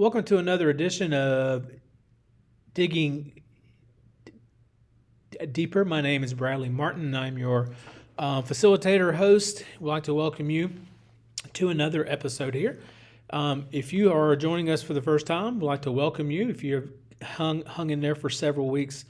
Welcome to another edition of Digging Deeper. My name is Bradley Martin, and I'm your facilitator host. We'd like to welcome you to another episode here. If you are joining us for the first time, we'd like to welcome you. If you've hung in there for several weeks,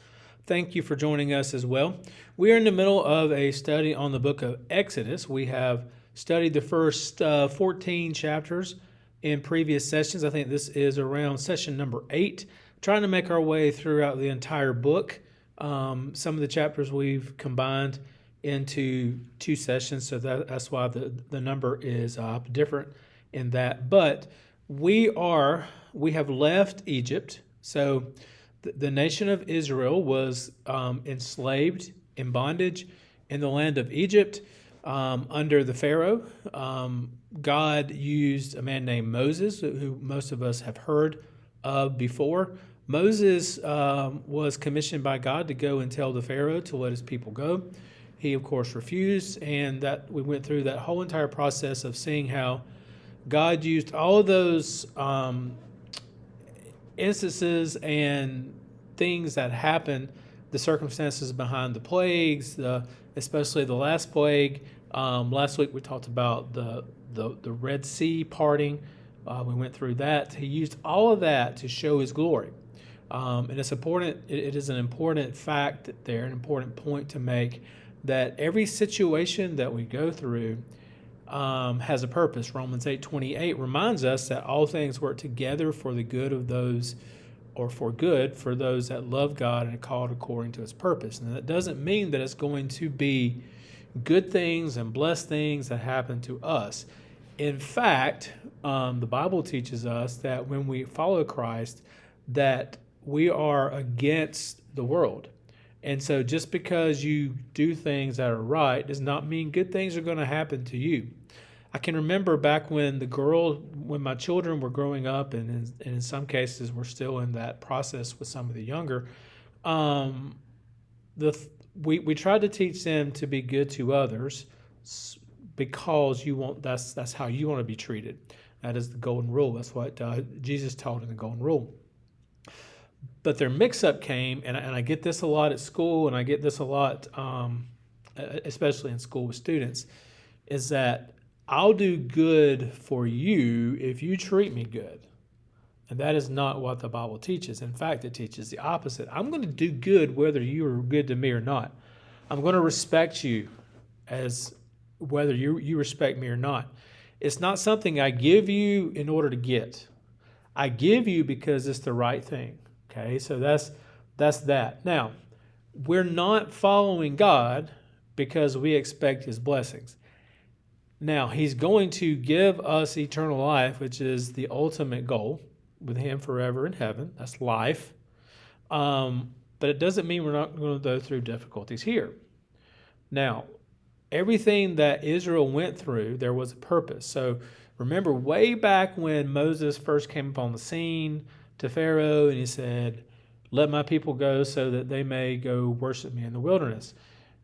thank you for joining us as well. We are in the middle of a study on the book of Exodus. We have studied the first 14 chapters in previous sessions. I think this is around session number 8, trying to make our way throughout the entire book. Some of the chapters we've combined into 2 sessions, so that's why the number is different in that. But we have left Egypt. So the nation of Israel was enslaved in bondage in the land of Egypt under the Pharaoh. God used a man named Moses, who most of us have heard of before. Moses was commissioned by God to go and tell the Pharaoh to let his people go. He, of course, refused, and that we went through that whole entire process of seeing how God used all of those instances and things that happened, the circumstances behind the plagues, especially the last plague. Last week we talked about the Red Sea parting. We went through that. He used all of that to show his glory. And it's important. It is an important fact there, an important point to make, that every situation that we go through has a purpose. Romans 8:28 reminds us that all things work together for the good of those, or for good for those that love God and are called according to his purpose. And that doesn't mean that it's going to be good things and blessed things that happen to us. In fact, the Bible teaches us that when we follow Christ, that we are against the world. And so just because you do things that are right does not mean good things are going to happen to you. I can remember back when my children were growing up, and in some cases we're still in that process with some of the younger, we tried to teach them to be good to others because that's how you want to be treated. That is the golden rule. That's what Jesus taught in the golden rule. But their mix-up came, and I get this a lot at school, and I get this a lot, especially in school with students, is that I'll do good for you if you treat me good. And that is not what the Bible teaches. In fact, it teaches the opposite. I'm going to do good whether you are good to me or not. I'm going to respect you as whether you respect me or not. It's not something I give you in order to get. I give you because it's the right thing. Okay, so that's that. Now, we're not following God because we expect his blessings. Now, he's going to give us eternal life, which is the ultimate goal, with him forever in heaven. That's life. But it doesn't mean we're not going to go through difficulties here. Now, everything that Israel went through, there was a purpose. So remember way back when Moses first came upon the scene to Pharaoh, and he said, "Let my people go so that they may go worship me in the wilderness."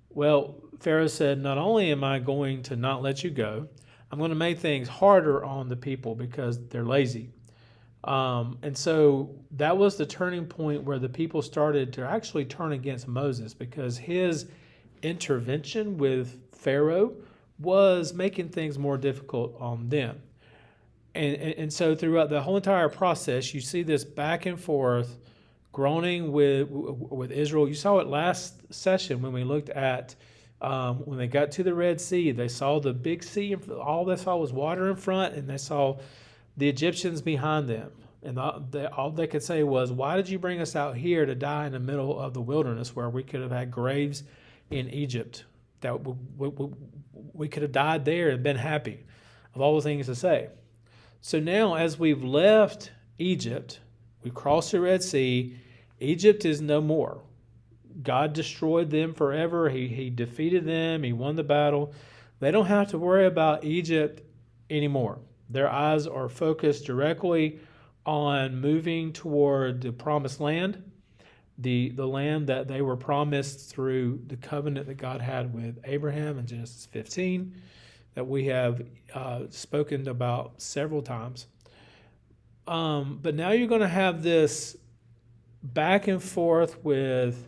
Well, Pharaoh said, "Not only am I going to not let you go, I'm going to make things harder on the people because they're lazy." And so that was the turning point where the people started to actually turn against Moses, because his intervention with Pharaoh was making things more difficult on them. And so throughout the whole entire process, you see this back and forth groaning with Israel. You saw it last session when we looked at when they got to the Red Sea. They saw the big sea, and all they saw was water in front, and they saw the Egyptians behind them. And all they could say was, "Why did you bring us out here to die in the middle of the wilderness where we could have had graves in Egypt? That we could have died there and been happy," of all the things to say. So now, as we've left Egypt, we've crossed the Red Sea, Egypt is no more. God destroyed them forever. He defeated them. He won the battle. They don't have to worry about Egypt anymore. Their eyes are focused directly on moving toward the promised land, the land that they were promised through the covenant that God had with Abraham in Genesis 15, that we have spoken about several times. But now you're going to have this back and forth with,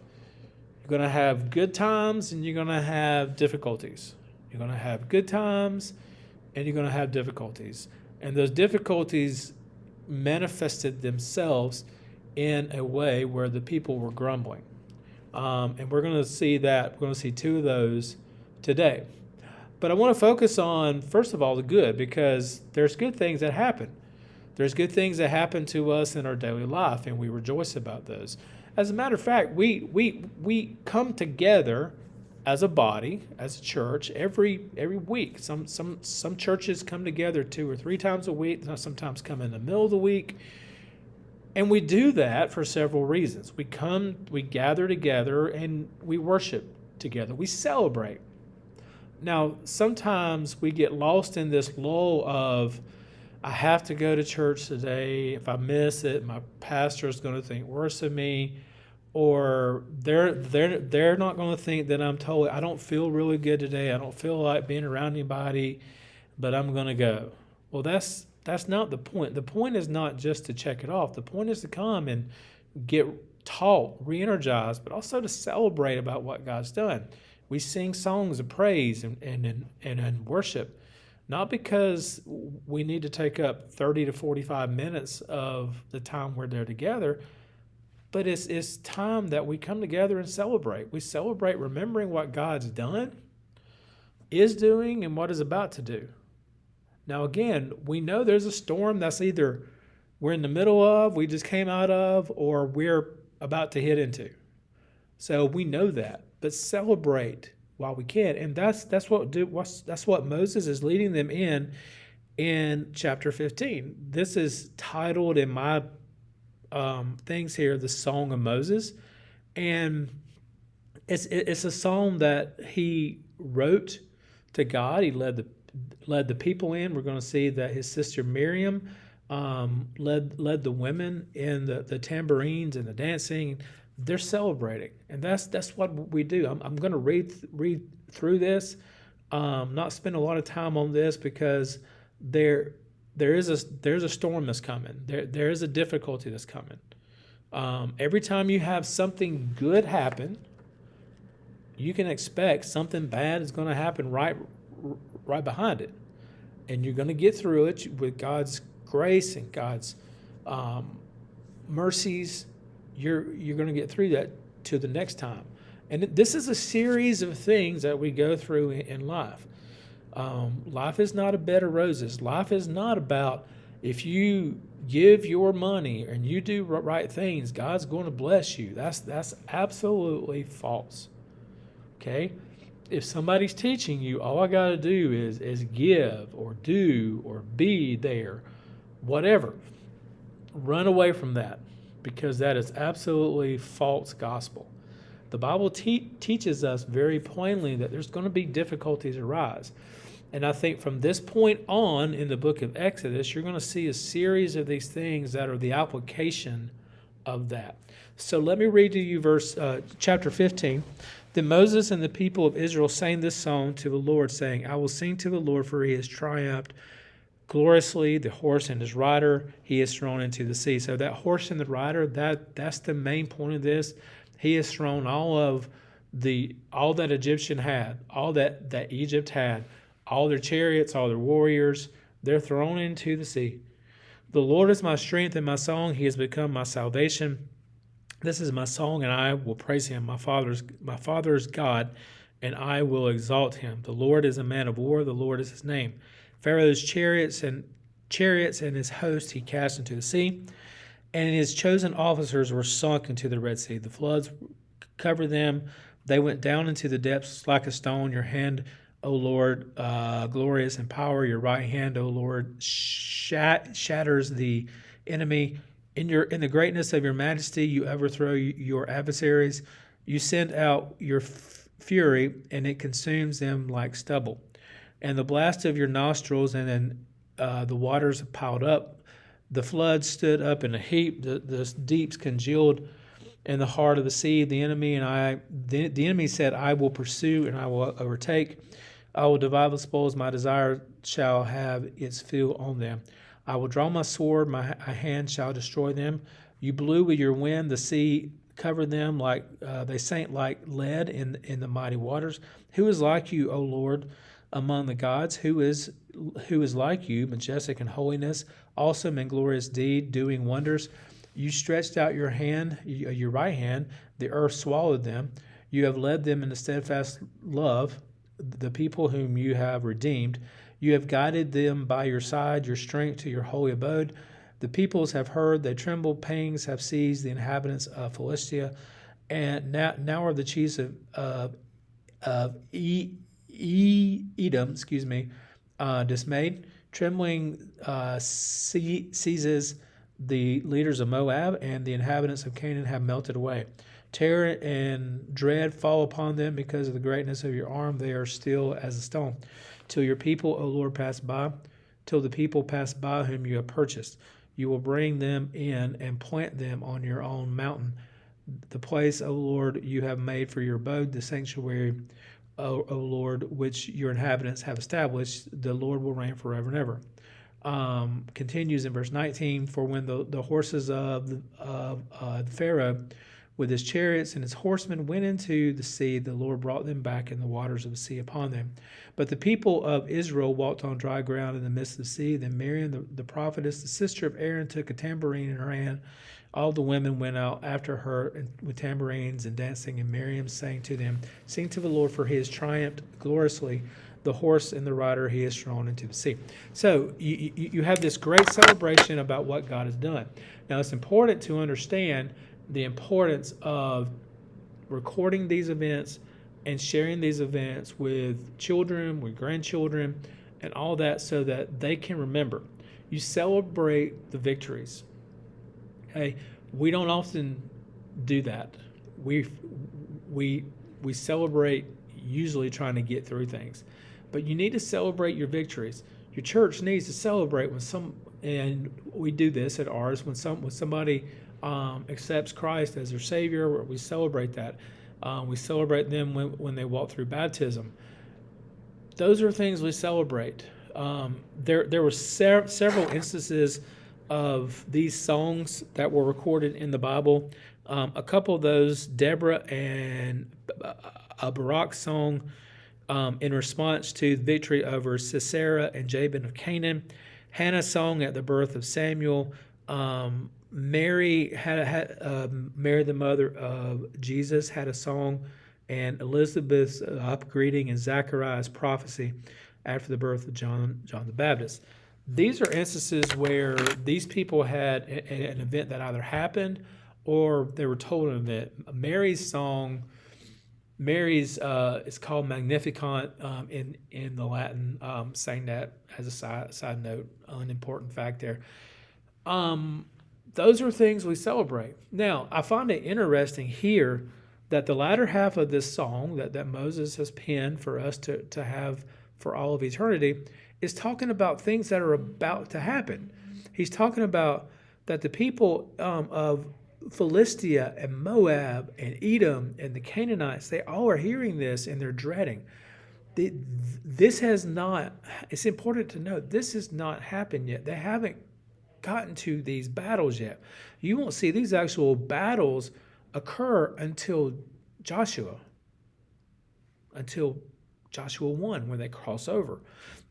you're going to have good times and you're going to have difficulties. You're going to have good times and you're going to have difficulties. And those difficulties manifested themselves in a way where the people were grumbling. And we're going to see that. We're going to see two of those today. But I want to focus on, first of all, the good, because there's good things that happen. There's good things that happen to us in our daily life, and we rejoice about those. As a matter of fact, we come together as a body, as a church, every week. Some churches come together 2 or 3 times a week. Sometimes come in the middle of the week. And we do that for several reasons. We gather together, and we worship together. We celebrate. Now, sometimes we get lost in this lull of, I have to go to church today. If I miss it, my pastor is going to think worse of me, or they're not going to think that I don't feel really good today. I don't feel like being around anybody, but I'm going to go. Well, that's not the point. The point is not just to check it off. The point is to come and get taught, re-energized, but also to celebrate about what God's done. We sing songs of praise and worship, not because we need to take up 30 to 45 minutes of the time we're there together, but it's time that we come together and celebrate. We celebrate remembering what God's done, is doing, and what is about to do. Now, again, we know there's a storm that's either we're in the middle of, we just came out of, or we're about to hit into. So we know that, but celebrate while we can, and that's what Moses is leading them in chapter 15. This is titled in my things here, the Song of Moses, and it's a song that he wrote to God. He led the people in. We're going to see that his sister Miriam led the women in the tambourines and the dancing. They're celebrating, and that's what we do. I'm going to read through this, not spend a lot of time on this, because there's a storm that's coming. There is a difficulty that's coming. Every time you have something good happen, you can expect something bad is going to happen right behind it, and you're going to get through it with God's grace and God's mercies. You're going to get through that to the next time. And this is a series of things that we go through in life. Life is not a bed of roses. Life is not about, if you give your money and you do right things, God's going to bless you. That's absolutely false. Okay? If somebody's teaching you, all I got to do is give or do or be there, whatever, run away from that, because that is absolutely false gospel. The Bible teaches us very plainly that there's going to be difficulties arise. And I think from this point on in the book of Exodus, you're going to see a series of these things that are the application of that. So let me read to you chapter 15. Then Moses and the people of Israel sang this song to the Lord, saying, I will sing to the Lord, for he has triumphed gloriously. The horse and his rider he is thrown into the sea. So that horse and the rider, that's the main point of this. He has thrown all that Egyptian had, all that Egypt had, all their chariots, all their warriors, they're thrown into the sea. The Lord is my strength and my song. He has become my salvation. This is my song, and I will praise him, my father's God, and I will exalt him. The Lord is a man of war. The Lord is his name. Pharaoh's chariots and his host he cast into the sea, and his chosen officers were sunk into the Red Sea. The floods covered them. They went down into the depths like a stone. Your hand, O Lord, glorious in power. Your right hand, O Lord, shatters the enemy. In the greatness of your majesty, you overthrow your adversaries. You send out your fury, and it consumes them like stubble. And the blast of your nostrils, and then the waters piled up. The floods stood up in a heap. The deeps congealed in the heart of the sea. The enemy said, I will pursue and I will overtake. I will divide the spoils. My desire shall have its fill on them. I will draw my sword, my hand shall destroy them. You blew with your wind, the sea covered them, like they sank like lead in the mighty waters. Who is like you, O Lord, among the gods? Who is like you, majestic in holiness, awesome in glorious deed, doing wonders? You stretched out your hand, your right hand, the earth swallowed them. You have led them in the steadfast love, the people whom you have redeemed. You have guided them by your side, your strength to your holy abode. The peoples have heard, they tremble, pangs have seized the inhabitants of Philistia. And now are the chiefs of Edom, dismayed. Trembling seizes the leaders of Moab, and the inhabitants of Canaan have melted away. Terror and dread fall upon them because of the greatness of your arm. They are still as a stone. Till your people, O Lord, pass by, till the people pass by whom you have purchased. You will bring them in and plant them on your own mountain, the place, O Lord, you have made for your abode, the sanctuary, O Lord, which your inhabitants have established. The Lord will reign forever and ever. Continues in verse 19, for when the horses of Pharaoh with his chariots and his horsemen went into the sea, the Lord brought them back, and the waters of the sea upon them. But the people of Israel walked on dry ground in the midst of the sea. Then Miriam, the prophetess, the sister of Aaron, took a tambourine in her hand. All the women went out after her with tambourines and dancing, and Miriam sang to them, sing to the Lord, for he has triumphed gloriously. The horse and the rider he has thrown into the sea. So you have this great celebration about what God has done. Now it's important to understand the importance of recording these events and sharing these events with children, with grandchildren, and all that, so that they can remember. You celebrate the victories. Okay, we don't often do that. We celebrate usually trying to get through things, but you need to celebrate your victories. Your church needs to celebrate and we do this at ours, when somebody accepts Christ as their Savior. We celebrate that. We celebrate them when they walk through baptism. Those are things we celebrate. There were several instances of these songs that were recorded in the Bible. A couple of those, Deborah and Barak's song in response to the victory over Sisera and Jabin of Canaan. Hannah's song at the birth of Samuel. Mary Mary, the mother of Jesus, had a song, and Elizabeth's upgreeting and Zachariah's prophecy after the birth of John the Baptist. These are instances where these people had an event that either happened or they were told an event. Mary's song, is called Magnificat in the Latin. Saying that as a side note, unimportant fact there. Those are things we celebrate. Now, I find it interesting here that the latter half of this song that Moses has penned for us to have for all of eternity is talking about things that are about to happen. He's talking about that the people of Philistia and Moab and Edom and the Canaanites, they all are hearing this and they're dreading. This has not, it's important to note, this has not happened yet. They haven't gotten to these battles yet. You won't see these actual battles occur until Joshua 1, when they cross over.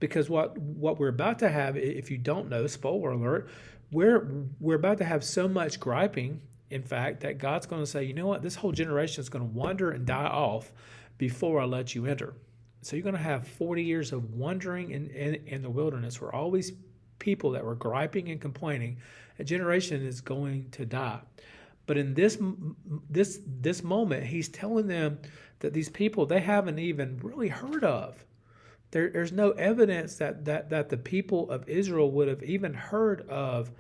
Because what we're about to have, if you don't know, spoiler alert, we're about to have so much griping, in fact, that God's going to say, you know what, this whole generation is going to wander and die off before I let you enter. So you're going to have 40 years of wandering in the wilderness, where all these people that were griping and complaining, a generation is going to die. But in this moment, he's telling them that these people they haven't even really heard of. There's no evidence that the people of Israel would have even heard of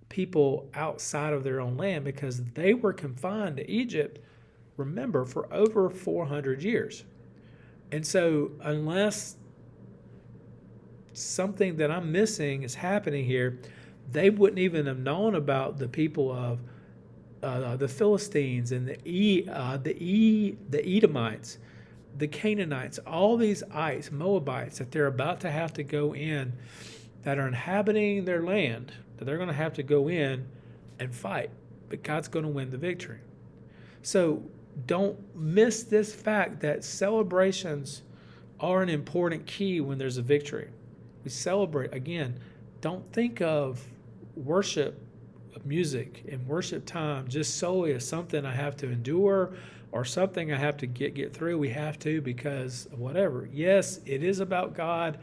people outside of their own land, because they were confined to Egypt, remember, for over 400 years. And so unless something that I'm missing is happening here, they wouldn't even have known about the people of the Philistines and the Edomites, the Canaanites, all these ites, Moabites, that they're about to have to go in that are inhabiting their land that they're going to have to go in and fight, but God's going to win the victory. So don't miss this fact that celebrations are an important key when there's a victory. We celebrate. Again, don't think of worship, music, and worship time just solely as something I have to endure or something I have to get through. We have to because of whatever. Yes, it is about God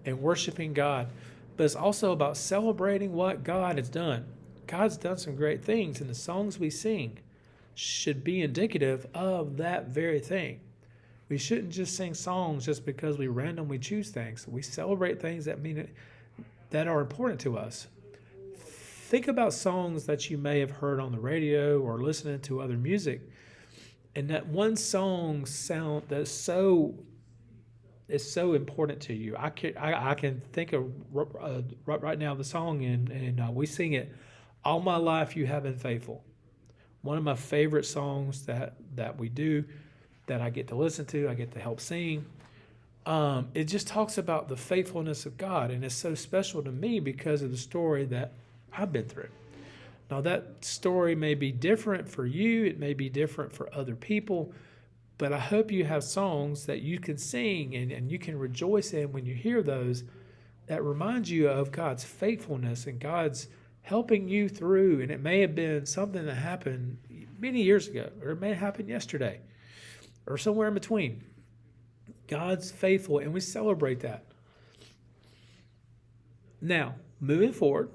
and worshiping God, but it's also about celebrating what God has done. God's done some great things, and the songs we sing should be indicative of that very thing. We shouldn't just sing songs just because we randomly choose things. We celebrate things that are important to us. Think about songs that you may have heard on the radio or listening to other music, and that one song sound that's so is so important to you. I can think of right now the song, and we sing it. All my life you have been faithful. One of my favorite songs that we do, that I get to listen to, I get to help sing. It just talks about the faithfulness of God, and it's so special to me because of the story that I've been through. Now, that story may be different for you, it may be different for other people, but I hope you have songs that you can sing and you can rejoice in when you hear those, that remind you of God's faithfulness and God's helping you through. And it may have been something that happened many years ago, or it may have happened yesterday, or somewhere in between. God's faithful, and we celebrate that. Now, moving forward,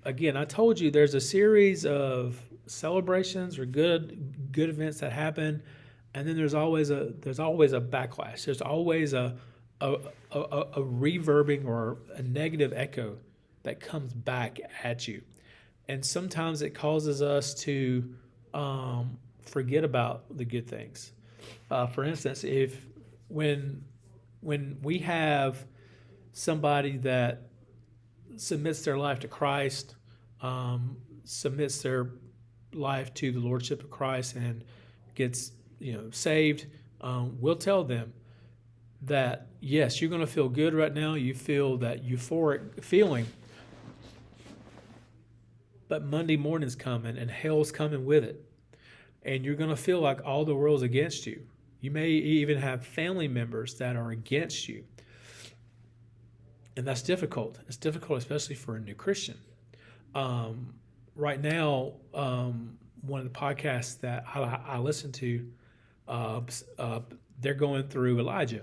again, I told you there's a series of celebrations or good events that happen, and then there's always a backlash. There's always a reverbing or a negative echo that comes back at you, and sometimes it causes us to forget about the good things. For instance, when we have somebody that submits their life to Christ, submits their life to the Lordship of Christ, and gets saved, we'll tell them that yes, you're going to feel good right now. You feel that euphoric feeling, but Monday morning's coming and hell's coming with it, and you're going to feel like all the world's against you. You may even have family members that are against you. And that's difficult. It's difficult, especially for a new Christian. Right now, one of the podcasts that I listen to, they're going through Elijah.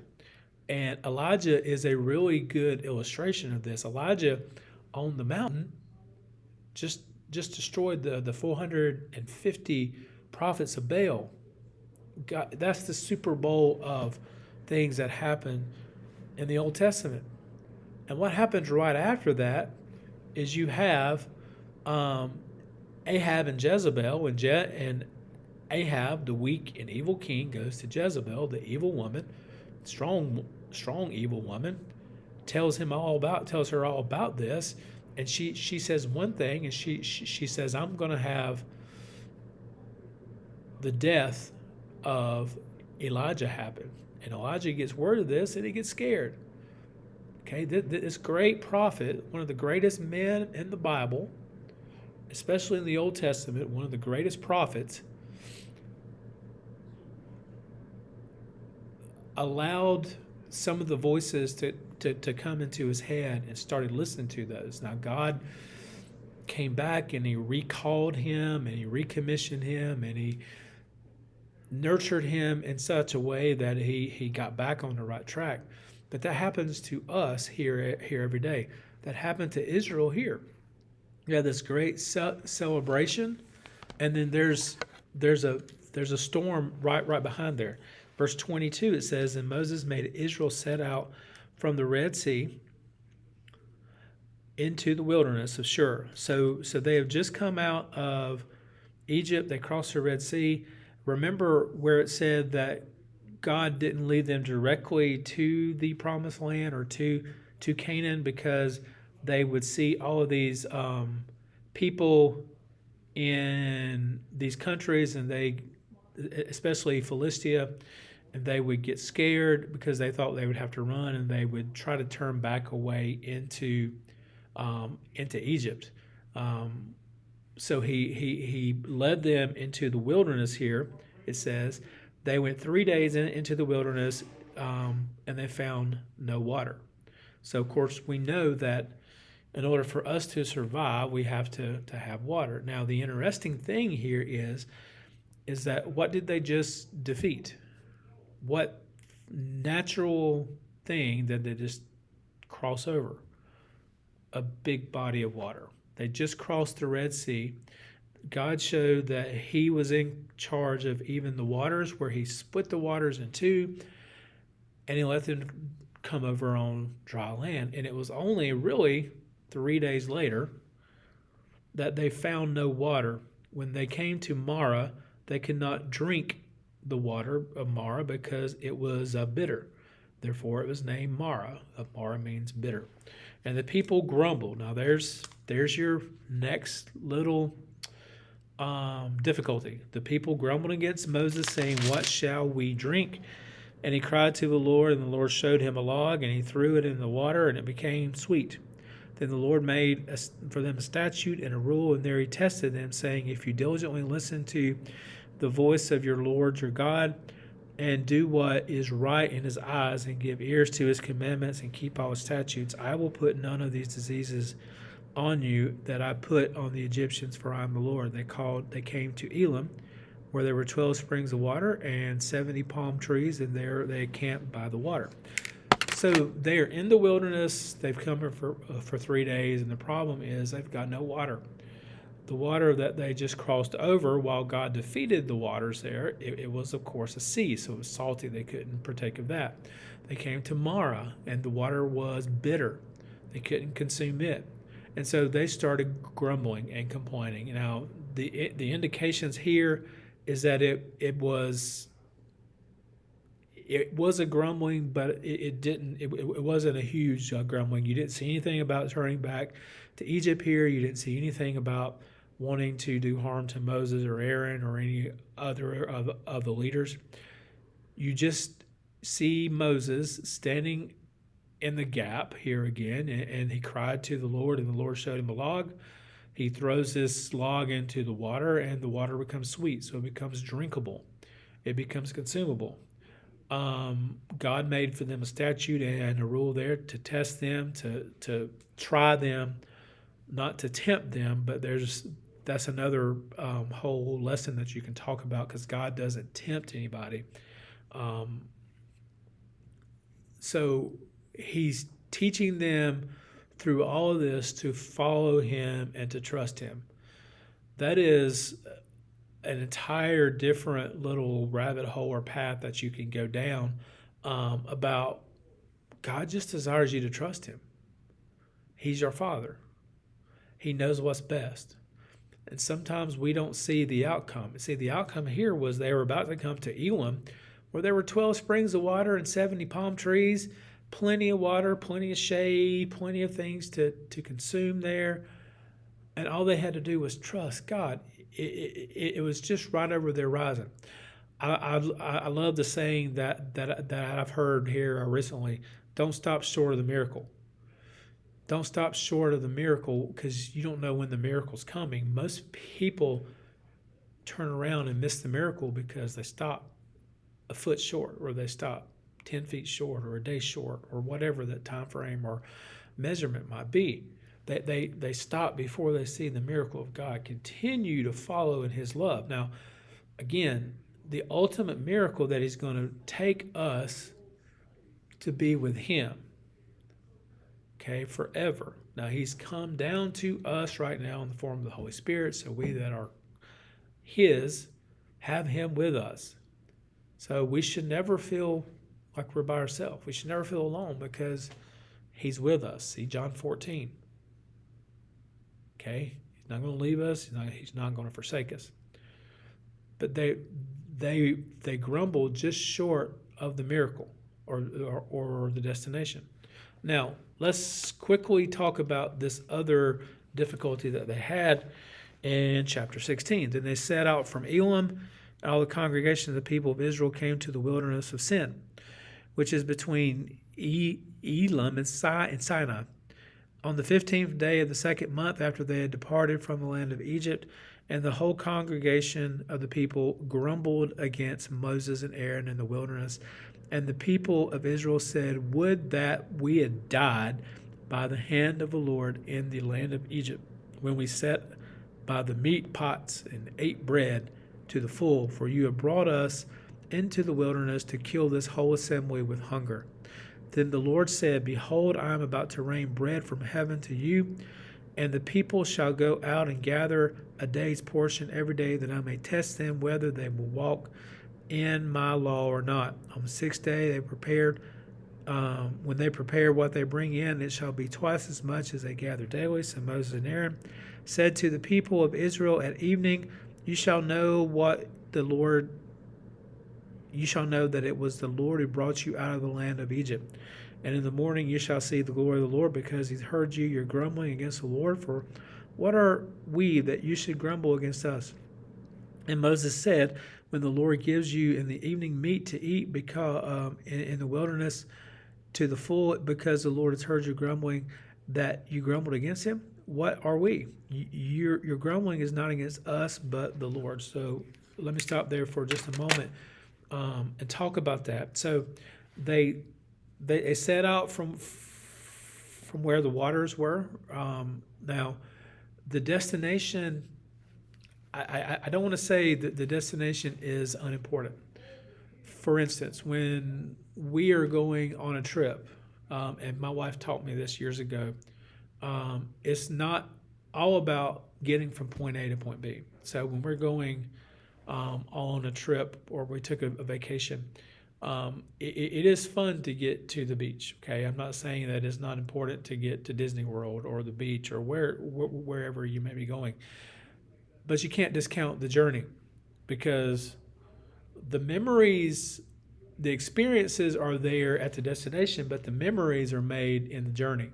And Elijah is a really good illustration of this. Elijah on the mountain just destroyed the 450 prophets of Baal. God, that's the Super Bowl of things that happen in the Old Testament. And what happens right after that is you have Ahab and Jezebel, and Ahab, the weak and evil king, goes to Jezebel, the evil woman, strong evil woman, tells her all about this, and she says one thing, and she says, I'm going to have the death of Elijah happen. And Elijah gets word of this, and he gets scared. Okay, this great prophet, one of the greatest men in the Bible, especially in the Old Testament, one of the greatest prophets, allowed some of the voices to come into his head and started listening to those. Now, God came back and he recalled him and he recommissioned him and he nurtured him in such a way that he got back on the right track. But that happens to us here every day. That happened to Israel here. You have this great celebration, and then there's a storm right behind there. Verse 22, it says, and Moses made Israel set out from the Red Sea into the wilderness of Shur. So they have just come out of Egypt. They crossed the Red Sea. Remember where it said that God didn't lead them directly to the promised land or to Canaan, because they would see all of these people in these countries, and they, especially Philistia, and they would get scared because they thought they would have to run, and they would try to turn back away into into Egypt. So he led them into the wilderness here. It says they went 3 days into the wilderness, and they found no water. So, of course, we know that in order for us to survive, we have to have water. Now, the interesting thing here is that what did they just defeat? What natural thing did they just cross over? A big body of water. They just crossed the Red Sea. God showed that he was in charge of even the waters, where he split the waters in two, and he let them come over on dry land. And it was only really 3 days later that they found no water. When they came to Marah, they could not drink the water of Marah because it was bitter. Therefore, it was named Marah. Marah means bitter. And the people grumbled. Now, there's your next little difficulty. The people grumbled against Moses, saying, "What shall we drink?" And he cried to the Lord, and the Lord showed him a log, and he threw it in the water, and it became sweet. Then the Lord made for them a statute and a rule, and there he tested them, saying, "If you diligently listen to the voice of your Lord your God, and do what is right in his eyes, and give ears to his commandments, and keep all his statutes, I will put none of these diseases on you that I put on the Egyptians, for I am the Lord." They came to Elim, where there were 12 springs of water and 70 palm trees, and there they camped by the water. So they are in the wilderness. They've come here for 3 days, and the problem is they've got no water. The water that they just crossed over, while God defeated the waters there, it was, of course, a sea, so it was salty. They couldn't partake of that. They came to Marah, and the water was bitter. They couldn't consume it. And so they started grumbling and complaining. Now, the indications here is that it was a grumbling, but it wasn't a huge grumbling. You didn't see anything about turning back to Egypt here. You didn't see anything about wanting to do harm to Moses or Aaron or any other of the leaders. You just see Moses standing in the gap here again, and he cried to the Lord, and the Lord showed him a log. He throws this log into the water, and the water becomes sweet, so it becomes drinkable. It becomes consumable. God made for them a statute and a rule there to test them, to try them, not to tempt them, but that's another whole lesson that you can talk about, because God doesn't tempt anybody. So he's teaching them through all of this to follow him and to trust him. That is an entire different little rabbit hole or path that you can go down about God just desires you to trust him. He's your Father. He knows what's best. And sometimes we don't see the outcome. See, the outcome here was they were about to come to Elim, where there were 12 springs of water and 70 palm trees, plenty of water, plenty of shade, plenty of things to consume there. And all they had to do was trust God. It was just right over their horizon. I love the saying that I've heard here recently: don't stop short of the miracle. Don't stop short of the miracle, because you don't know when the miracle's coming. Most people turn around and miss the miracle because they stop a foot short, or they stop 10 feet short, or a day short, or whatever that time frame or measurement might be. They stop before they see the miracle of God. Continue to follow in his love. Now, again, the ultimate miracle that he's going to take us to be with him, okay, forever. Now, he's come down to us right now in the form of the Holy Spirit, so we that are his have him with us. So we should never feel like we're by ourselves. We should never feel alone, because he's with us. See John 14. Okay? He's not going to leave us. He's not going to forsake us. But they grumbled just short of the miracle or the destination. Now, let's quickly talk about this other difficulty that they had in chapter 16. Then they set out from Elim, and all the congregation of the people of Israel came to the wilderness of Sin, which is between Elim and Sinai. On the 15th day of the second month after they had departed from the land of Egypt, and the whole congregation of the people grumbled against Moses and Aaron in the wilderness. And the people of Israel said, "Would that we had died by the hand of the Lord in the land of Egypt, when we sat by the meat pots and ate bread to the full, for you have brought us into the wilderness to kill this whole assembly with hunger." Then the Lord said, "Behold, I am about to rain bread from heaven to you, and the people shall go out and gather a day's portion every day, that I may test them whether they will walk in my law or not. On the sixth day they prepared. When they prepare what they bring in, it shall be twice as much as they gather daily." So Moses and Aaron said to the people of Israel, "At evening you shall know that it was the Lord who brought you out of the land of Egypt. And in the morning you shall see the glory of the Lord, because he's heard you're grumbling against the Lord. For what are we that you should grumble against us?" And Moses said, "When the Lord gives you in the evening meat to eat because in the wilderness to the full, because the Lord has heard your grumbling, that you grumbled against him, what are we? Your grumbling is not against us, but the Lord." So let me stop there for just a moment and talk about that. So they set out from where the waters were. Now, the destination, I don't want to say that the destination is unimportant. For instance, when we are going on a trip, and my wife taught me this years ago, it's not all about getting from point A to point B. So when we're going on a trip, or we took a vacation, it is fun to get to the beach. Okay, I'm not saying that it's not important to get to Disney World or the beach or wherever you may be going, but you can't discount the journey, because the memories, the experiences are there at the destination, but the memories are made in the journey.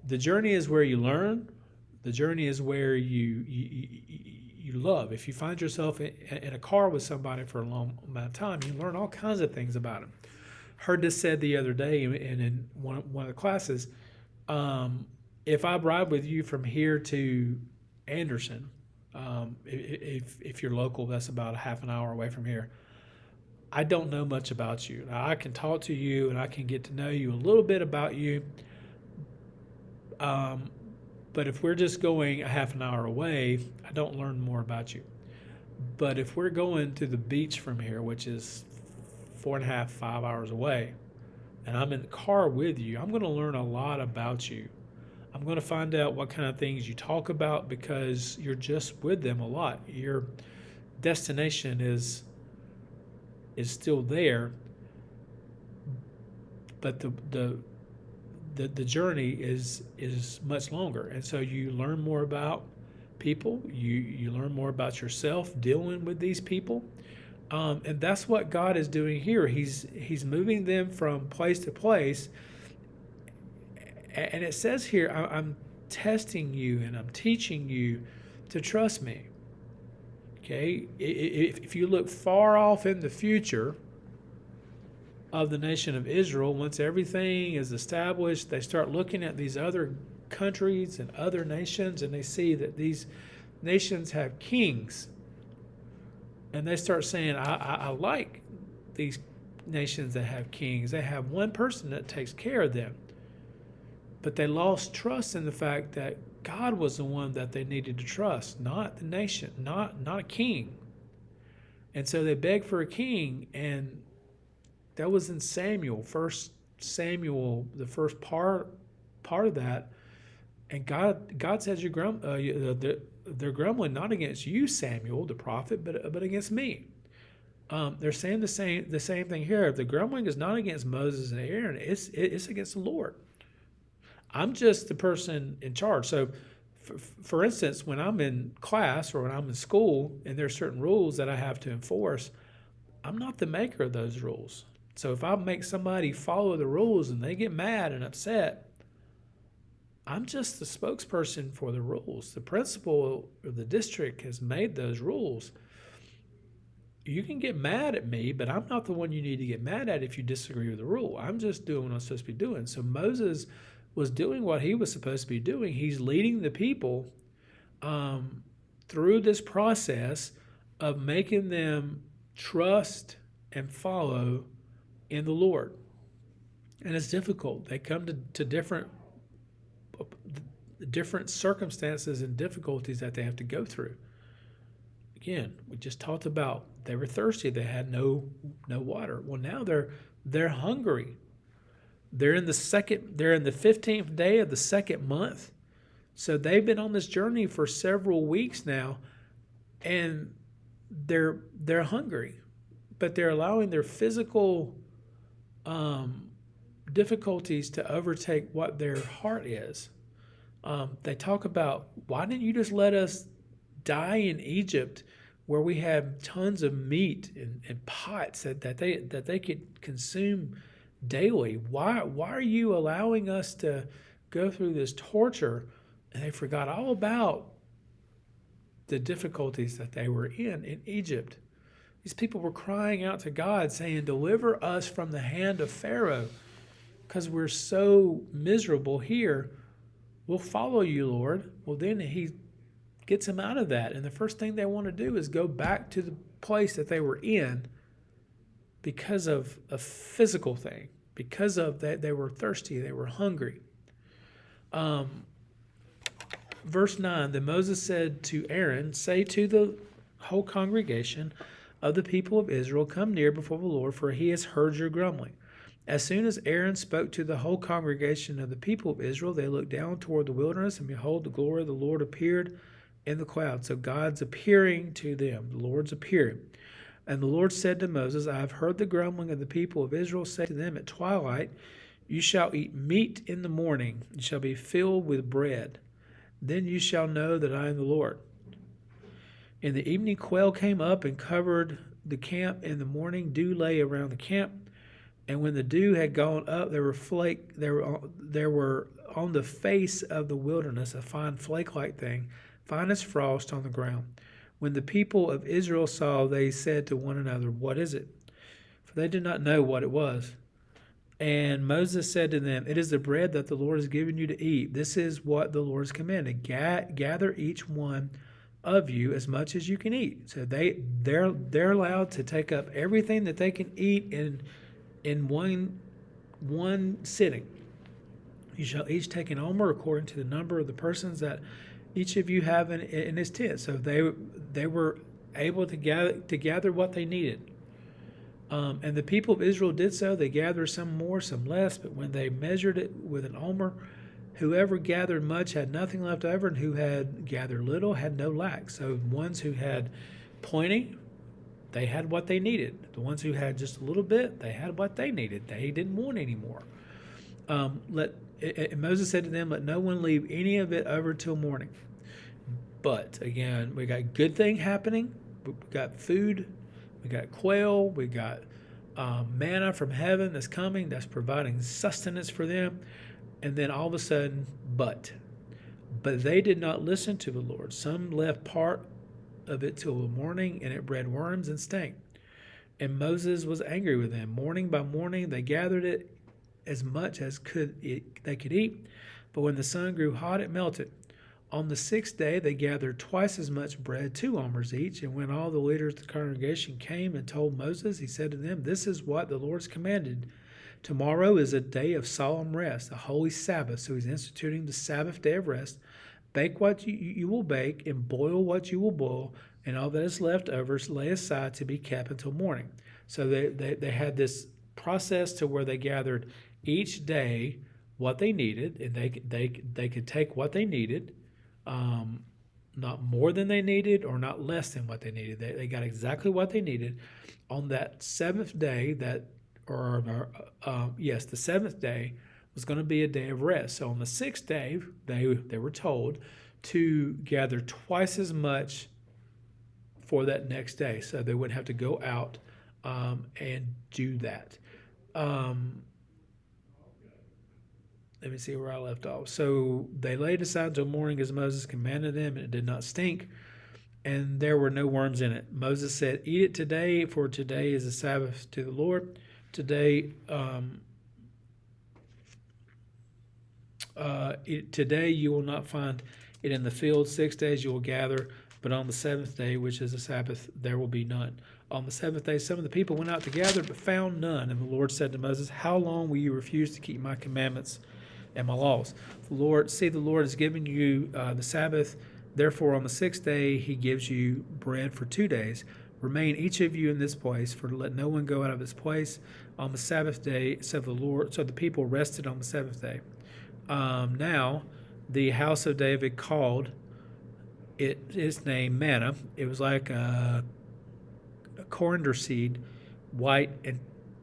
The journey is where you learn. The journey is where you love. If you find yourself in a car with somebody for a long amount of time, you learn all kinds of things about them. Heard this said the other day in one of the classes. If I ride with you from here to Anderson, if you're local, that's about a half an hour away from here. I don't know much about you. Now, I can talk to you and I can get to know you a little bit about you. But if we're just going a half an hour away, I don't learn more about you. But if we're going to the beach from here, which is 4.5, 5 hours away, and I'm in the car with you, I'm going to learn a lot about you. I'm going to find out what kind of things you talk about, because you're just with them a lot. Your destination is still there, but the journey is much longer, and so you learn more about people. You learn more about yourself dealing with these people, and that's what God is doing here. He's moving them from place to place, and it says here, "I'm testing you and I'm teaching you to trust me." Okay, if you look far off in the future of the nation of Israel, once everything is established, they start looking at these other countries and other nations, and they see that these nations have kings, and they start saying, I like these nations that have kings. They have one person that takes care of them. But they lost trust in the fact that God was the one that they needed to trust, not the nation, not a king. And so they begged for a king, and that was in Samuel, 1 Samuel, the first part of that. And God says they're grumbling not against you, Samuel, the prophet, but against me. They're saying the same thing here. The grumbling is not against Moses and Aaron; it's against the Lord. I'm just the person in charge. So, for instance, when I'm in class or when I'm in school, and there are certain rules that I have to enforce, I'm not the maker of those rules. So if I make somebody follow the rules and they get mad and upset, I'm just the spokesperson for the rules. The principal of the district has made those rules. You can get mad at me, but I'm not the one you need to get mad at if you disagree with the rule. I'm just doing what I'm supposed to be doing. So Moses was doing what he was supposed to be doing. He's leading the people through this process of making them trust and follow in the Lord. And it's difficult. They come to different circumstances and difficulties that they have to go through. Again, we just talked about they were thirsty. They had no water. Well, now they're hungry. They're in the 15th day of the second month. So they've been on this journey for several weeks now, and they're hungry, but they're allowing their physical difficulties to overtake what their heart is. They talk about, why didn't you just let us die in Egypt, where we have tons of meat and pots that they could consume daily? Why are you allowing us to go through this torture? And they forgot all about the difficulties that they were in Egypt. These people were crying out to God, saying, deliver us from the hand of Pharaoh, because we're so miserable here. We'll follow you, Lord. Well, then he gets them out of that. And the first thing they want to do is go back to the place that they were in because of a physical thing, because of that they were thirsty, they were hungry. Verse 9, then Moses said to Aaron, say to the whole congregation of the people of Israel, come near before the Lord, for he has heard your grumbling. As soon as Aaron spoke to the whole congregation of the people of Israel, they looked down toward the wilderness, and behold, the glory of the Lord appeared in the cloud. So God's appearing to them. The Lord's appearing. And the Lord said to Moses, I have heard the grumbling of the people of Israel. Say to them, at twilight you shall eat meat in the morning. You shall be filled with bread. Then you shall know that I am the Lord. In the evening quail came up and covered the camp. In the morning dew lay around the camp. And when the dew had gone up, there were on the face of the wilderness a fine flake-like thing, fine as frost on the ground. When the people of Israel saw, they said to one another, what is it? For they did not know what it was. And Moses said to them, it is the bread that the Lord has given you to eat. This is what the Lord has commanded. Gather each one of you as much as you can eat. So they're allowed to take up everything that they can eat in one sitting. You shall each take an omer according to the number of the persons that each of you have in his tent. So they were able to gather what they needed. And the people of Israel did so. They gathered some more, some less, but when they measured it with an omer, whoever gathered much had nothing left over, and who had gathered little had no lack. So ones who had plenty, they had what they needed. The ones who had just a little bit, they had what they needed. They didn't want any more. Moses said to them, let no one leave any of it over till morning. But again, we got good thing happening. We got food. We got quail. We got manna from heaven that's coming, that's providing sustenance for them. And then all of a sudden, but they did not listen to the Lord. Some left part of it till the morning, and it bred worms and stank. And Moses was angry with them. Morning by morning they gathered it as much as they could eat, but when the sun grew hot, it melted. On the 6th day they gathered twice as much bread, 2 omers each. And when all the leaders of the congregation came and told Moses, he said to them, this is what the Lord's commanded. Tomorrow is a day of solemn rest, a holy Sabbath. So he's instituting the Sabbath day of rest. Bake what you will bake, and boil what you will boil, and all that is left over lay aside to be kept until morning. So they had this process to where they gathered each day what they needed, and they could take what they needed, not more than they needed or not less than what they needed. They got exactly what they needed. On that 7th day, the 7th day was going to be a day of rest. So on the 6th day, they were told to gather twice as much for that next day, so they wouldn't have to go out and do that. Let me see where I left off. So they laid aside till morning as Moses commanded them, and it did not stink, and there were no worms in it. Moses said, eat it today, for today is a Sabbath to the Lord. Today, today you will not find it in the field. 6 days you will gather, but on the seventh day, which is the Sabbath, there will be none. On the seventh day, some of the people went out to gather, but found none. And the Lord said to Moses, how long will you refuse to keep my commandments and my laws? The Lord has given you the Sabbath. Therefore, on the sixth day, he gives you bread for 2 days. Remain each of you in this place, for let no one go out of his place on the Sabbath day, said the Lord. So the people rested on the seventh day. Now, the house of David called its name manna. It was like a coriander seed, white, and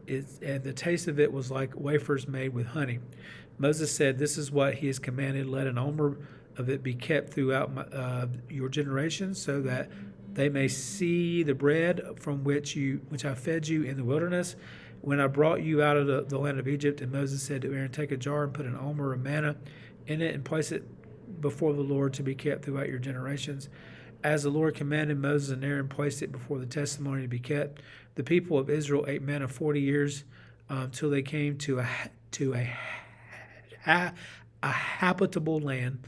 the taste of it was like wafers made with honey. Moses said, this is what he has commanded. Let an omer of it be kept throughout your generations, so that they may see the bread from which I fed you in the wilderness when I brought you out of the land of Egypt. And Moses said to Aaron, take a jar and put an omer of manna in it and place it before the Lord to be kept throughout your generations. As the Lord commanded, Moses and Aaron placed it before the testimony to be kept. The people of Israel ate manna 40 years till they came to a habitable land.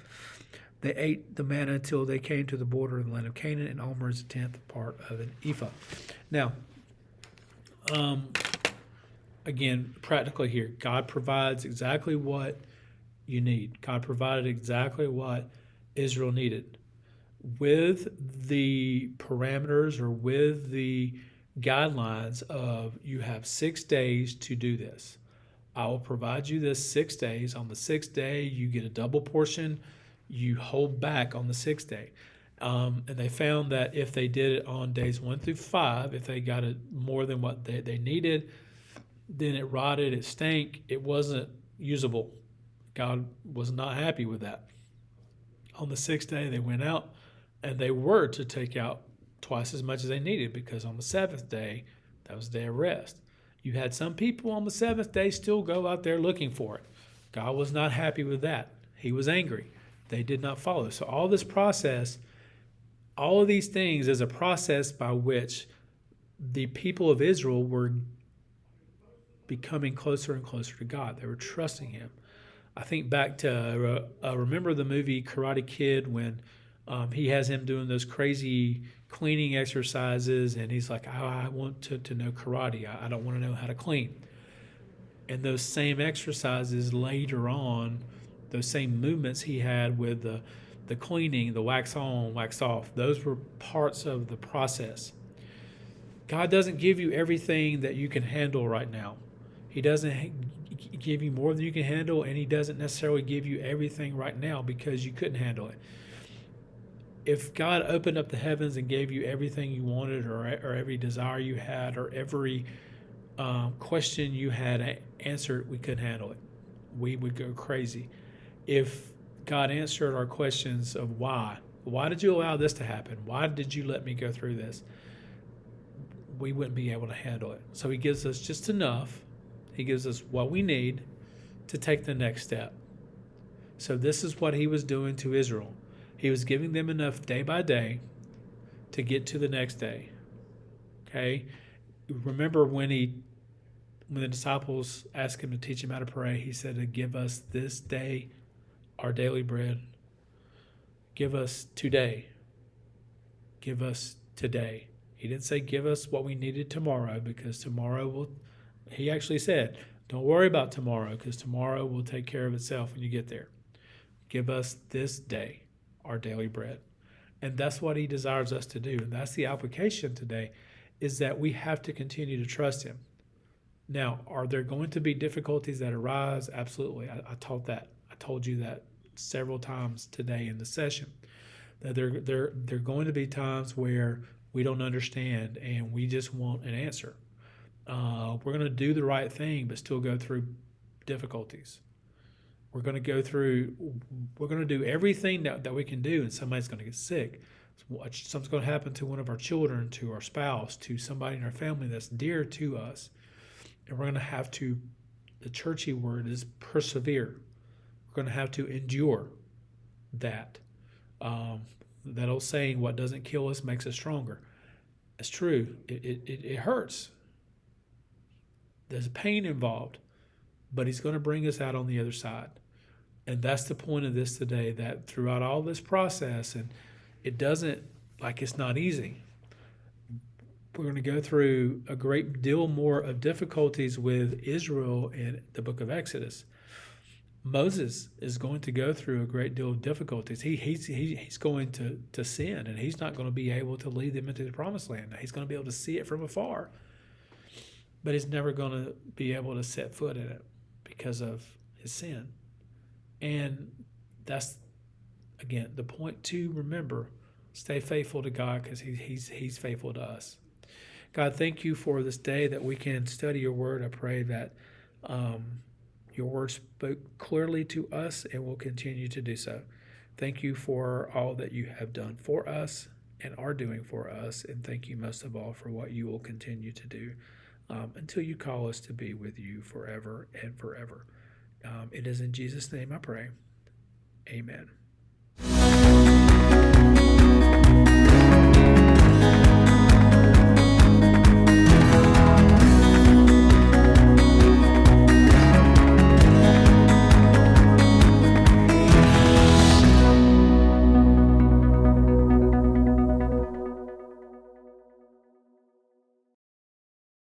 They ate the manna until they came to the border of the land of Canaan, and omer is a tenth part of an ephah. Now, again, practically here, God provides exactly what you need. God provided exactly what Israel needed, with the parameters or with the guidelines of you have 6 days to do this. I will provide you this 6 days. On the sixth day, you get a double portion. You hold back on the sixth day. And they found that if they did it on days 1 through 5, if they got it more than what they needed, then it rotted, it stank, it wasn't usable. God was not happy with that. On the sixth day, they went out and they were to take out twice as much as they needed, because on the seventh day, that was the day of rest. You had some people on the seventh day still go out there looking for it. God was not happy with that. He was angry. They did not follow. So all this process, all of these things is a process by which the people of Israel were becoming closer and closer to God. They were trusting him. I think back to, remember the movie Karate Kid, when he has him doing those crazy cleaning exercises, and he's like, I want to know karate. I don't want to know how to clean. And those same exercises later on, those same movements he had with the cleaning, the wax on, wax off, those were parts of the process. God doesn't give you everything that you can handle right now. He doesn't give you more than you can handle, and he doesn't necessarily give you everything right now because you couldn't handle it. If God opened up the heavens and gave you everything you wanted, or every desire you had, or every question you had answered, we couldn't handle it. We would go crazy. If God answered our questions of why did you allow this to happen? Why did you let me go through this? We wouldn't be able to handle it. So he gives us just enough. He gives us what we need to take the next step. So this is what he was doing to Israel. He was giving them enough day by day to get to the next day. Okay? Remember when the disciples asked him to teach him how to pray, he said to give us this day our daily bread. Give us today. Give us today. He didn't say give us what we needed tomorrow, because he actually said, don't worry about tomorrow, because tomorrow will take care of itself when you get there. Give us this day our daily bread. And that's what he desires us to do. And that's the application today, is that we have to continue to trust him. Now, are there going to be difficulties that arise? Absolutely. I told you that several times today in the session, that there are going to be times where we don't understand and we just want an answer. We're going to do the right thing, but still go through difficulties. We're going to do everything that we can do, and somebody's going to get sick. Something's going to happen to one of our children, to our spouse, to somebody in our family that's dear to us. And we're going to have to, the churchy word is persevere. We're going to have to endure that. That old saying, what doesn't kill us makes us stronger. It's true. It hurts. There's pain involved, but he's going to bring us out on the other side. And that's the point of this today, that throughout all this process, and it doesn't, like, it's not easy. We're going to go through a great deal more of difficulties with Israel in the book of Exodus. Moses is going to go through a great deal of difficulties. He's going to sin, and he's not going to be able to lead them into the promised land. He's going to be able to see it from afar, but he's never going to be able to set foot in it because of his sin. And that's, again, the point to remember. Stay faithful to God, because he's faithful to us. God, thank you for this day that we can study your word. I pray that your word spoke clearly to us and will continue to do so. Thank you for all that you have done for us and are doing for us. And thank you most of all for what you will continue to do until you call us to be with you forever and forever. It is in Jesus' name I pray. Amen.